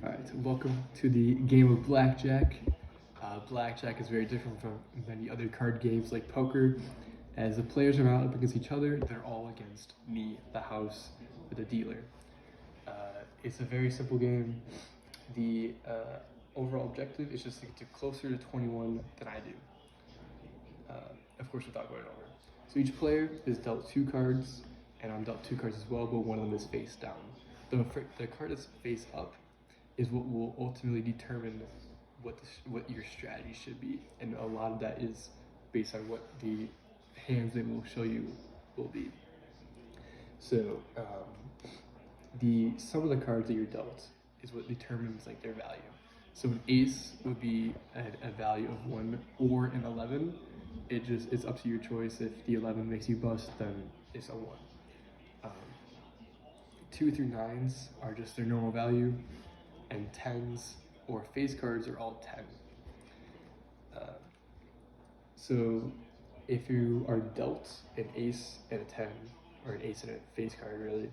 Alright, so welcome to the game of blackjack. Blackjack is very different from many other card games like poker. As the players are not up against each other, they're all against me, the house, or the dealer. It's a very simple game. The overall objective is just to get to closer to 21 than I do. Of course, without going over. So each player is dealt 2 cards, and I'm dealt 2 cards as well, but one of them is face down. The card that's face up is what will ultimately determine what your strategy should be, and a lot of that is based on what the hands they will show you will be. So the sum of the cards that you're dealt is what determines like their value. So an ace would be a value of 1 or an 11. It's up to your choice. If the 11 makes you bust, then it's a 1. 2 through 9s are just their normal value, and 10s or face cards are all 10. So if you are dealt an ace and a 10, or an ace and a face card really,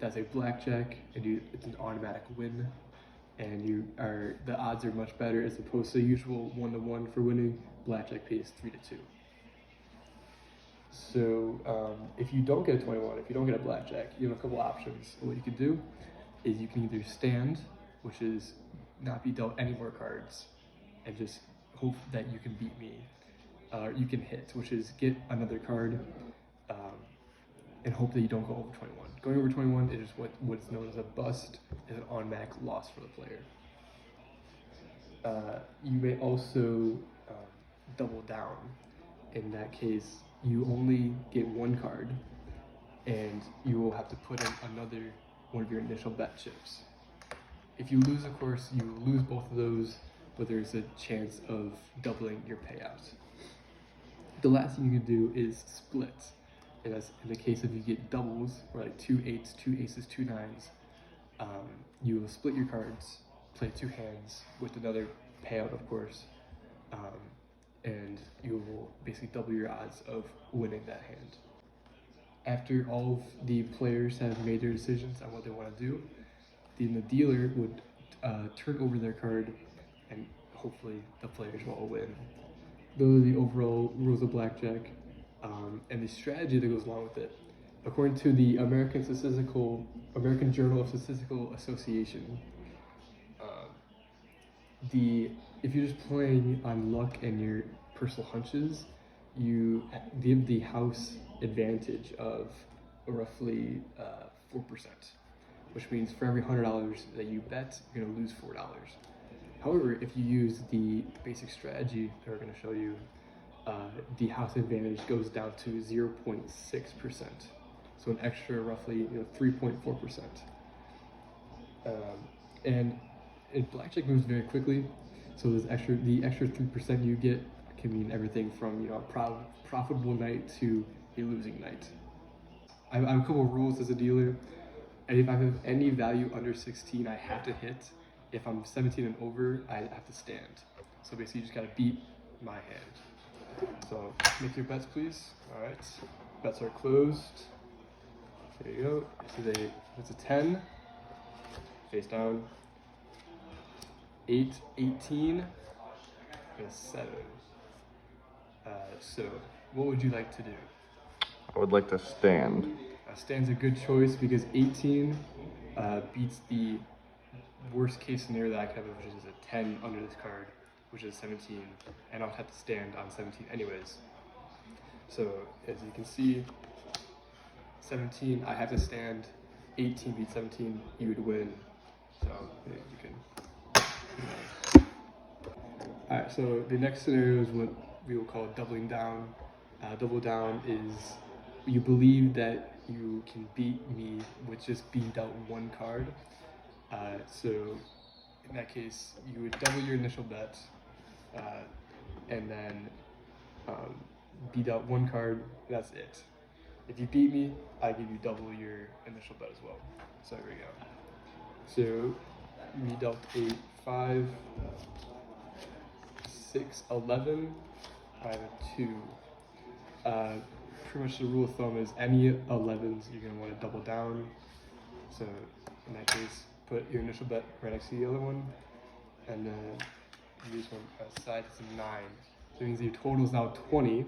that's a blackjack, and it's an automatic win, and the odds are much better as opposed to usual 1-to-1 for winning. Blackjack pays 3-2. So if you don't get a 21, if you don't get a blackjack, you have a couple options. What you can do is you can either stand, which is not be dealt any more cards, and just hope that you can beat me. Or you can hit, which is get another card, and hope that you don't go over 21. Going over 21 is what's known as a bust, is an automatic loss for the player. You may also double down. In that case, you only get 1 card, and you will have to put in another one of your initial bet chips. If you lose, of course, you lose both of those, but there's a chance of doubling your payout. The last thing you can do is split. And that's in the case of you get doubles, or like 2 8s, 2 aces, 2 9s, you will split your cards, play 2 hands with another payout, of course, and you will basically double your odds of winning that hand. After all of the players have made their decisions on what they want to do, then the dealer would turn over their card, and hopefully the players will all win. Those are the overall rules of blackjack, and the strategy that goes along with it. According to the American Journal of Statistical Association, if you're just playing on luck and your personal hunches, you give the house advantage of roughly 4%, which means for every $100 that you bet, you're going to lose $4. However, if you use the basic strategy that we're going to show you, the house advantage goes down to 0.6%, so an extra roughly 3.4%. And blackjack moves very quickly, so the extra 3% you get can mean everything from a profitable night to a losing night. I have a couple of rules as a dealer. If I have any value under 16, I have to hit. If I'm 17 and over, I have to stand. So basically, you just gotta beat my hand. So make your bets, please. All right, bets are closed. There you go. It's a 10, face down. 8, 18, and a 7. So what would you like to do? I would like to stand. Stand's a good choice because 18 beats the worst case scenario that I could have, which is a 10 under this card, which is 17, and I'll have to stand on 17 anyways. So as you can see, 17, I have to stand. 18 beats 17, you would win. So you can. Alright, so the next scenario is what we will call doubling down. Double down is you believe that you can beat me with just being dealt 1 card. So in that case, you would double your initial bet, and then be dealt 1 card. That's it. If you beat me, I give you double your initial bet as well. So here we go. So we dealt a 5, 6, 11. I have a 2. Pretty much the rule of thumb is any 11s you're going to want to double down. So in that case, put your initial bet right next to the other one, and then use one aside. It's a 9. So it means your total is now 20,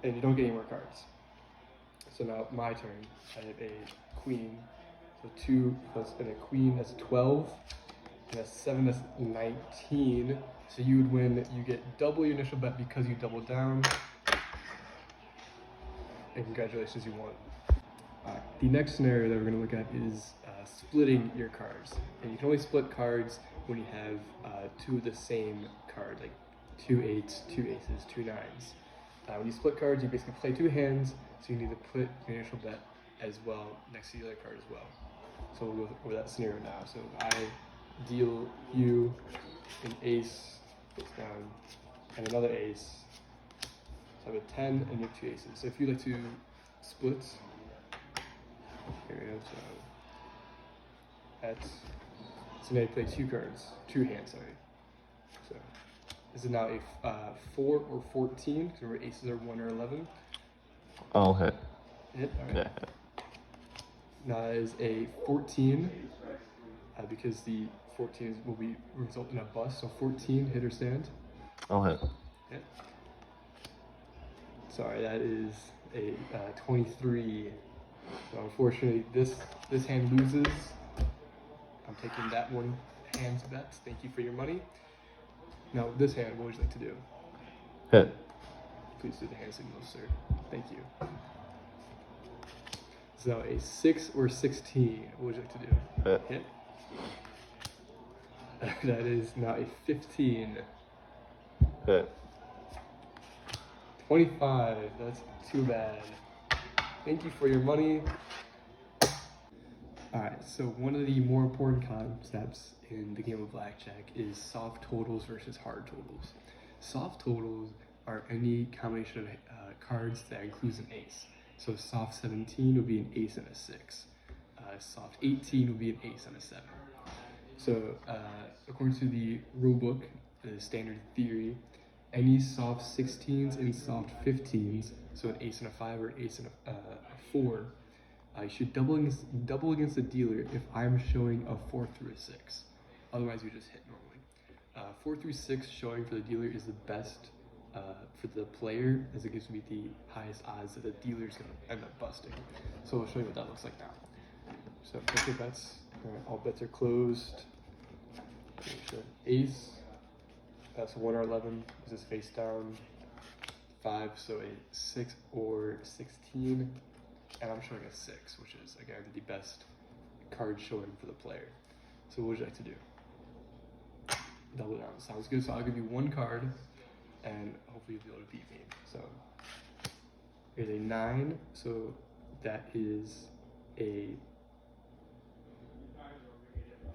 and you don't get any more cards. So now my turn. I have a queen. So 2 plus and a queen, that's 12. And that's 7, that's 19. So you would win. You get double your initial bet because you double down. And congratulations, you won. The next scenario that we're going to look at is splitting your cards. And you can only split cards when you have 2 of the same card, like 2 8s, 2 aces, 2 9s. When you split cards, you basically play 2 hands, so you need to put your initial bet as well next to the other card as well. So we'll go over that scenario now. So I deal you an ace, face down, and another ace. So I have a 10 and you have 2 aces. So if you like to split, here we go. So now you play 2 cards, 2 hands, sorry. So this is now a 4 or 14, because remember aces are 1 or 11. I'll hit. Hit, all right. Yeah, hit. Now that is a 14, because the 14 will result in a bust. So 14, hit or stand. I'll hit. Hit. Sorry, that is a 23. So unfortunately, this hand loses. I'm taking that one hand's bet. Thank you for your money. Now this hand, what would you like to do? Hit. Please do the hand signal, sir. Thank you. So a 6 or 16, what would you like to do? Hit. Hit. That is now a 15. Hit. 25, that's too bad. Thank you for your money. Alright, so one of the more important concepts in the game of blackjack is soft totals versus hard totals. Soft totals are any combination of cards that includes an ace. So soft 17 would be an ace and a 6. Soft 18 would be an ace and a 7. So according to the rule book, the standard theory, any soft 16s and soft 15s, so an ace and a 5 or an ace and a 4, you should double against the dealer if I'm showing a 4 through a 6. Otherwise, you just hit normally. 4 through 6 showing for the dealer is the best for the player, as it gives me the highest odds that the dealer is going to end up busting. So I'll show you what that looks like now. So place your bets. All right, all bets are closed. Ace. That's 1 or 11. This is face down. 5, so a 6 or 16. And I'm showing a 6, which is, again, the best card showing for the player. So what would you like to do? Double down. Sounds good. So I'll give you 1 card, and hopefully you'll be able to beat me. So here's a 9. So that is a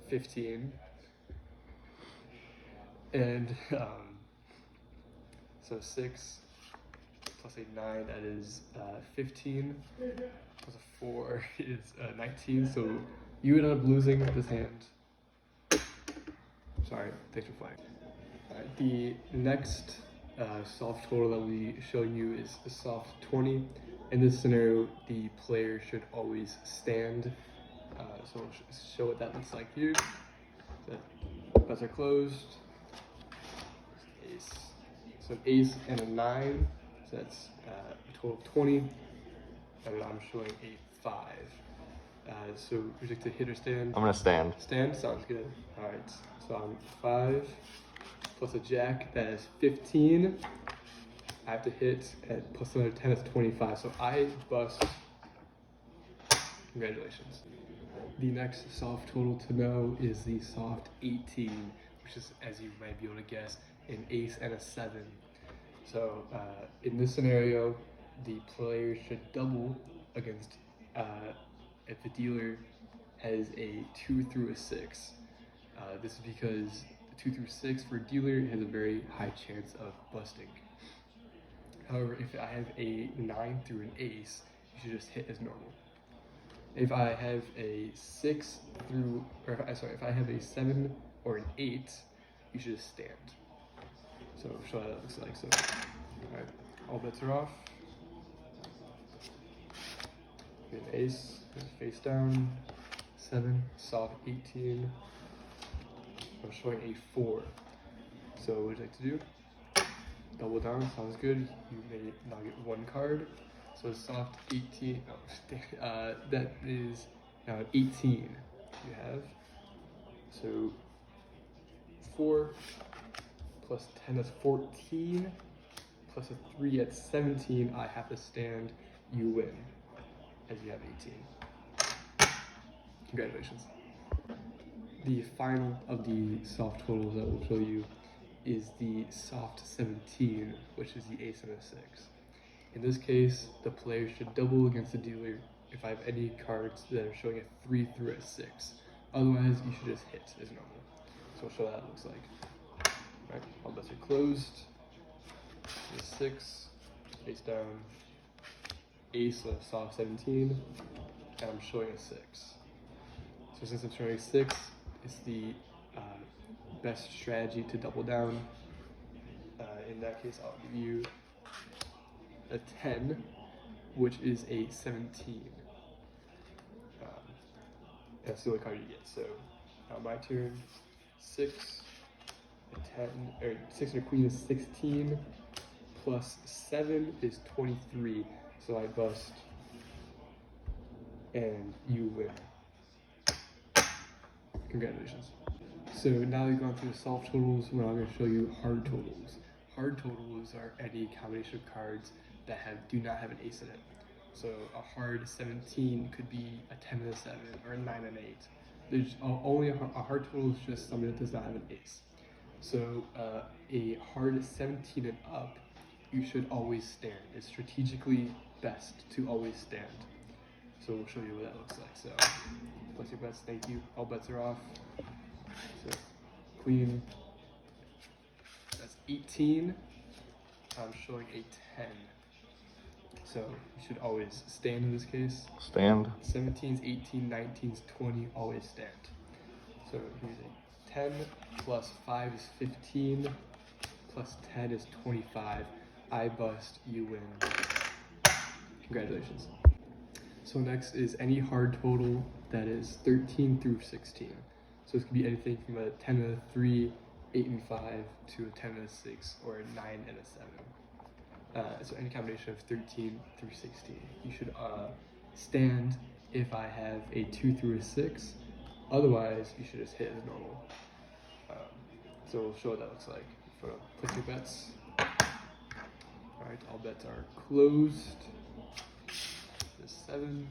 15. And so 6 plus a 9, that is 15. Plus a 4 is 19. So you would end up losing this hand. Sorry, thanks for flying. The next soft total that we show you is a soft 20. In this scenario, the player should always stand. So we'll show what that looks like here. So bets are closed. Ace. So an ace and a 9. So that's a total of 20. And I'm showing a 5. So would you like to hit or stand? I'm gonna stand. Stand? Sounds good. Alright, so I'm 5 plus a jack, that is 15. I have to hit at plus another 10, that's 25. So I bust. Congratulations. The next soft total to know is the soft 18, which is, as you might be able to guess, an ace and a 7. So in this scenario, the player should double against if the dealer has a 2 through a 6. This is because the 2 through 6 for a dealer has a very high chance of busting. However, if I have a 9 through an ace, you should just hit as normal. If I have a 6 through, or if I have a 7 or an 8, you should just stand. So I'll show you what that looks like. So, alright, all bets are off. An ace, face down, 7, soft 18. I'm showing a 4. So what would you like to do? Double down, sounds good. You may now get 1 card. So soft 18, oh, that is now 18 you have. So 4 plus 10 is 14, plus a 3 at 17, I have to stand, you win, as you have 18. Congratulations. The final of the soft totals that we'll show you is the soft 17, which is the ace and a 6. In this case, the player should double against the dealer if I have any cards that are showing a 3 through a 6. Otherwise, you should just hit as normal. So I'll show what that looks like. Alright, all bets are closed. A 6, face down, ace, a soft 17, and I'm showing a 6. So since I'm showing a 6, it's the best strategy to double down. In that case, I'll give you a 10, which is a 17. That's the only card you get. So now my turn. 6, a 10, or 6 and a queen is 16, plus 7 is 23. So I bust, and you win. Congratulations. So now we've gone through the soft totals, we're now going to show you hard totals. Hard totals are any combination of cards that do not have an ace in it. So a hard 17 could be a 10 and a 7, or a 9 and 8. There's only a hard total is just something that does not have an ace. So a hard 17 and up, you should always stand. It's strategically best to always stand. So we'll show you what that looks like. So place your bets, thank you. All bets are off. So queen, that's 18. I'm showing a 10. So you should always stand in this case. Stand. 17s, 18, 19s, 20, always stand. So here's a 10 plus 5 is 15, plus 10 is 25. I bust, you win. Congratulations. So next is any hard total that is 13 through 16. So this could be anything from a 10 and a 3, 8 and 5, to a 10 and a 6, or a 9 and a 7. So any combination of 13 through 16. You should stand if I have a 2 through a 6. Otherwise, you should just hit as normal. So we'll show what that looks like. Place your bets. Alright, all bets are closed. This 7.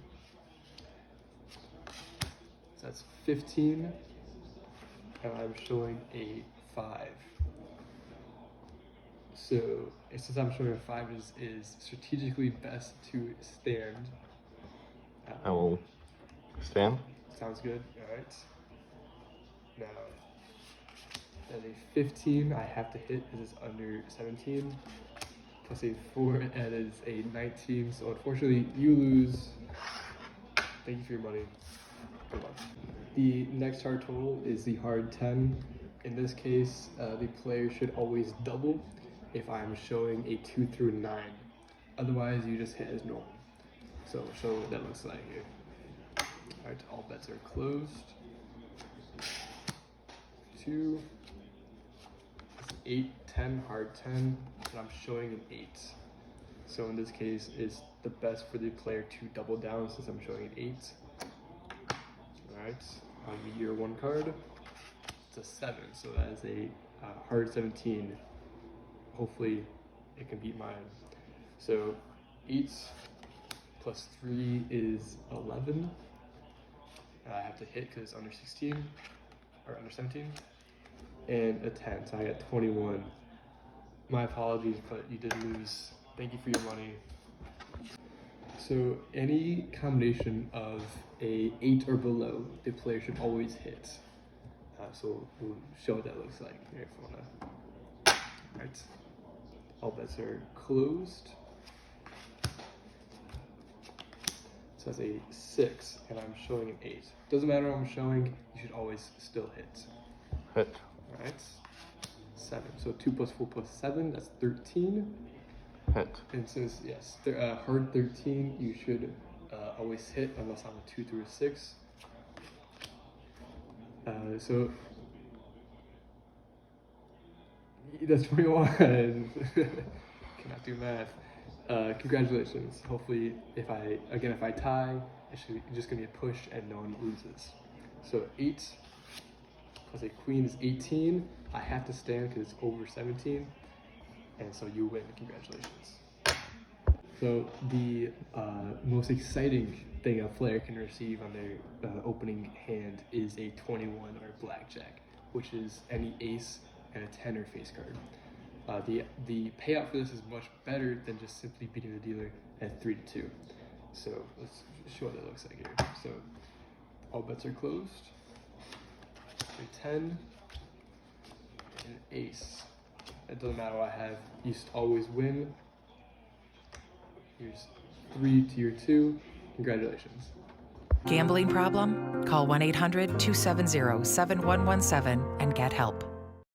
So that's 15. And I'm showing a 5. So since I'm showing a 5 is strategically best to stand. I will stand. Sounds good. Alright. Now, as a 15, I have to hit because it's under 17. Plus a 4, and is a 19. So unfortunately, you lose. Thank you for your money. Good luck. The next hard total is the hard 10. In this case, the player should always double if I'm showing a 2 through 9. Otherwise, you just hit as normal. So we'll show what that looks like here. Alright, all bets are closed. 2, 8, 10, hard 10, and I'm showing an 8. So in this case, it's the best for the player to double down since I'm showing an 8. Alright, I'll give you your 1 card. It's a 7, so that is a hard 17. Hopefully it can beat mine. So 8 plus 3 is 11. I have to hit because it's under 16, or under 17. And a 10, so I got 21. My apologies, but you did lose. Thank you for your money. So any combination of a 8 or below, the player should always hit. So we'll show what that looks like here if you wanna. Alright. All bets are closed. So that's a 6, and I'm showing an 8. Doesn't matter what I'm showing, you should always still hit. Hit. Alright. 7. So 2 plus 4 plus 7, that's 13. Hit. And since, yes, hard 13, you should always hit unless I'm a 2 through a 6. So that's 21. Cannot do math. Congratulations. Hopefully, if I tie, it's just gonna be a push and no one loses. So 8 plus a queen is 18. I have to stand because it's over 17, and so you win. Congratulations. So the most exciting thing a player can receive on their opening hand is a 21 or blackjack, which is any ace and a 10 or face card. The payout for this is much better than just simply beating the dealer at 3-2. So let's show what that looks like here. So all bets are closed. A 10 and an ace. It doesn't matter what I have. You always win. Here's 3 to your 2. Congratulations. Gambling problem? Call 1-800-270-7117 and get help.